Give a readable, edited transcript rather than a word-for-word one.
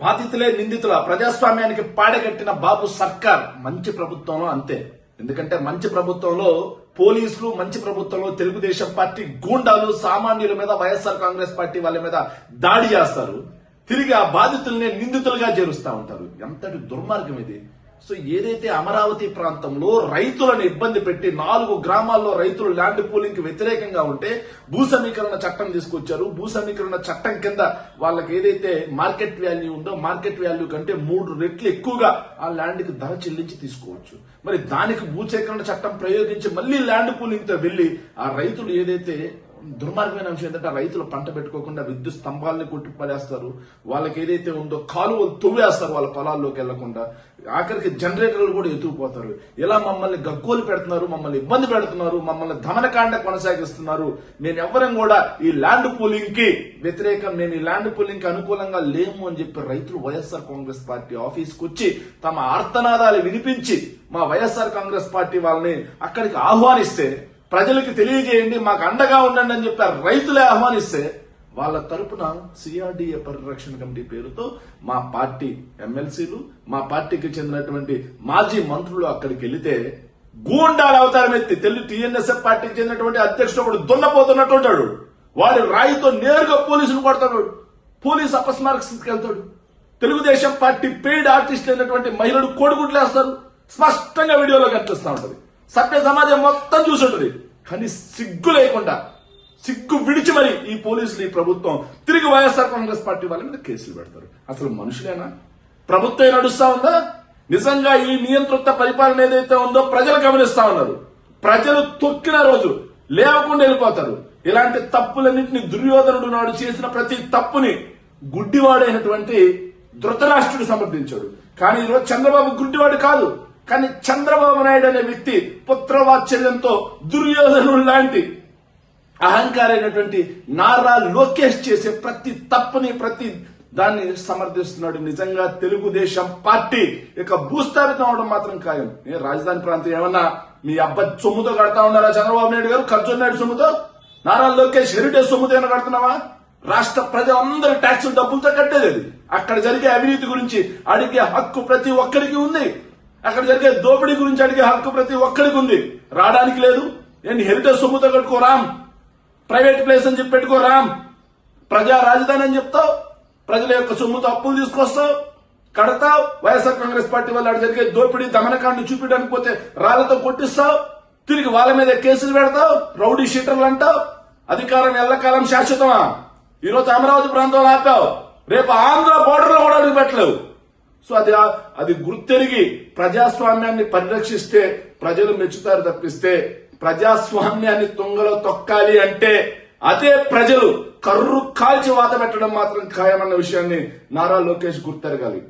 బాధితులే నిందితుల ప్రజాస్వామ్యానికి పాడగట్టిన బాబు సర్కార్ మంచి ప్రభుత్వంలో అంతే. ఎందుకంటే మంచి ప్రభుత్వంలో పోలీసులు, మంచి ప్రభుత్వంలో తెలుగుదేశం పార్టీ గూండాలు సామాన్యుల మీద, వైఎస్ఆర్ కాంగ్రెస్ పార్టీ వాళ్ళ మీద దాడి చేస్తారు. తిరిగి ఆ బాధితుల్ని నిందితులుగా చేరుస్తా ఉంటారు. ఎంతటి దుర్మార్గం ఇది. సో ఏదైతే అమరావతి ప్రాంతంలో రైతులను ఇబ్బంది పెట్టి 4 గ్రామాల్లో రైతులు ల్యాండ్ పూలింగ్ కి వ్యతిరేకంగా ఉంటే భూ సమీకరణ చట్టం తీసుకొచ్చారు. భూ సమీకరణ చట్టం కింద వాళ్ళకి ఏదైతే మార్కెట్ వాల్యూ ఉందో మార్కెట్ వాల్యూ కంటే 3 రెట్లు ఎక్కువగా ఆ ల్యాండ్ కి ధర చెల్లించి తీసుకోవచ్చు. మరి దానికి భూసేకరణ చట్టం ప్రయోగించి మళ్లీ ల్యాండ్ పూలింగ్ తో వెళ్లి ఆ రైతులు ఏదైతే దుర్మార్గమైన అంశం ఏంటంటే రైతులు పంట పెట్టుకోకుండా విద్యుత్ స్తంభాలని కొట్టి పడేస్తారు. వాళ్ళకి ఏదైతే ఉందో కాలువలు తవ్వేస్తారు వాళ్ళ పొలాల్లోకి వెళ్లకుండా. ఆఖరికి జనరేటర్లు కూడా ఎత్తుకుపోతారు. ఇలా మమ్మల్ని గగ్గోలు పెడుతున్నారు, మమ్మల్ని ఇబ్బంది పెడుతున్నారు, మమ్మల్ని దమనకాండ కొనసాగిస్తున్నారు. నేను ఎవరం కూడా ఈ ల్యాండ్ పూలింగ్ కి వ్యతిరేకం, నేను ఈ ల్యాండ్ పూలింగ్ కి అనుకూలంగా లేము అని చెప్పి రైతులు వైఎస్ఆర్ కాంగ్రెస్ పార్టీ ఆఫీస్కి వచ్చి తమ ఆర్తనాదాలు వినిపించి మా వైఎస్ఆర్ కాంగ్రెస్ పార్టీ వాళ్ళని అక్కడికి ఆహ్వానిస్తే, ప్రజలకు తెలియజేయండి, మాకు అండగా ఉండండి అని చెప్పి రైతులే ఆహ్వానిస్తే వాళ్ళ తరపున సిఆర్డీఏ పరిరక్షణ కమిటీ పేరుతో మా పార్టీ ఎమ్మెల్సీలు, మా పార్టీకి చెందినటువంటి మాజీ మంత్రులు అక్కడికి వెళితే గూండాల అవతారం ఎత్తి టీఎన్ఎస్ఎఫ్ పార్టీకి చెందినటువంటి అధ్యక్షుడు ఒకడు దున్నపోతున్నట్టు ఉంటాడు. వాడి రాయితో నేరుగా పోలీసులు కొడతాడు. పోలీసు అపస్మారక స్థితికి వెళ్తాడు. తెలుగుదేశం పార్టీ పెయిడ్ ఆర్టిస్ట్ అయినటువంటి మహిళలు కోడిగుడ్లేస్తారు. స్పష్టంగా వీడియోలో కనిపిస్తూ ఉంటది. సభ్య సమాజం మొత్తం చూసుంటది. కానీ సిగ్గు లేకుండా, సిగ్గు విడిచి మరి ఈ పోలీసులు, ఈ ప్రభుత్వం తిరిగి వైఎస్ఆర్ కాంగ్రెస్ పార్టీ వాళ్ళ మీద కేసులు పెడతారు. అసలు మనుషులేనా? ప్రభుత్వం నడుస్తా ఉందా? నిజంగా ఈ నియంతృత్వ పరిపాలన ఏదైతే ఉందో ప్రజలు గమనిస్తా ఉన్నారు. ప్రజలు తొక్కిన రోజు లేవకుండా వెళ్ళిపోతారు. ఇలాంటి తప్పులన్నింటినీ దుర్యోధనుడు నాడు చేసిన ప్రతి తప్పుని గుడ్డివాడైనటువంటి ధృతరాష్ట్రుడు సమర్థించాడు. కానీ ఈరోజు చంద్రబాబు గుడ్డివాడు కాదు. కానీ చంద్రబాబు నాయుడు అనే వ్యక్తి పుత్రవాత్సల్యంతో దుర్యోధనుడు లాంటి అహంకారైనటువంటి నారా లోకేష్ చేసే ప్రతి తప్పుని, ప్రతి దాన్ని సమర్థిస్తున్నాడు. నిజంగా తెలుగుదేశం పార్టీ ఇక భూస్థాపితం అవడం మాత్రం ఖాయం. రాజధాని ప్రాంతం ఏమన్నా మీ అబ్బాయి సొమ్ముతో కడతా ఉన్నారా చంద్రబాబు నాయుడు గారు? ఖర్చు నాయుడు సొమ్ముతో? నారా లోకేష్ హెరిటేజ్ సొమ్ముతో ఏమైనా కడుతున్నావా? రాష్ట్ర ప్రజలందరూ ట్యాక్సులు డబ్బులతో కట్టేది. అది అక్కడ జరిగే అవినీతి గురించి అడిగే హక్కు ప్రతి ఒక్కరికి ఉంది. అక్కడ జరిగే దోపిడీ గురించి అడిగే హక్కు ప్రతి ఒక్కరికి ఉంది. రావడానికి లేదు. ఏంటి హెరిటేజ్ సొమ్ముతో కట్టుకోరాం, ప్రైవేట్ ప్లేస్ అని చెప్పి పెట్టుకోరాం, ప్రజా రాజధాని అని చెప్తావు, ప్రజల యొక్క సొమ్ముతో అప్పులు తీసుకొస్తావు, కడతావు. వైఎస్ఆర్ కాంగ్రెస్ పార్టీ వల్ల అక్కడ జరిగే దోపిడీ దమనకాండ చూపించడానికి పోతే రాళ్లతో కొట్టిస్తావు. తిరిగి వాళ్ళ మీద కేసులు పెడతావు, రౌడీ షీటర్లు అంటావు. అధికారం ఎల్లకాలం శాశ్వతమా? ఈరోజు అమరావతి ప్రాంతంలో ఆపావు, రేపు ఆంధ్ర బోర్డర్ లో కూడా అడుగు పెట్టలేవు. సో అది గుర్తెరిగి ప్రజాస్వామ్యాన్ని పరిరక్షిస్తే ప్రజలు మెచ్చుతారు తప్పిస్తే, ప్రజాస్వామ్యాన్ని తుంగలో తొక్కాలి అంటే అదే ప్రజలు కర్రు కాల్చి వాత పెట్టడం మాత్రం ఖాయమన్న విషయాన్ని నారా లోకేష్ గుర్తెరగాలి.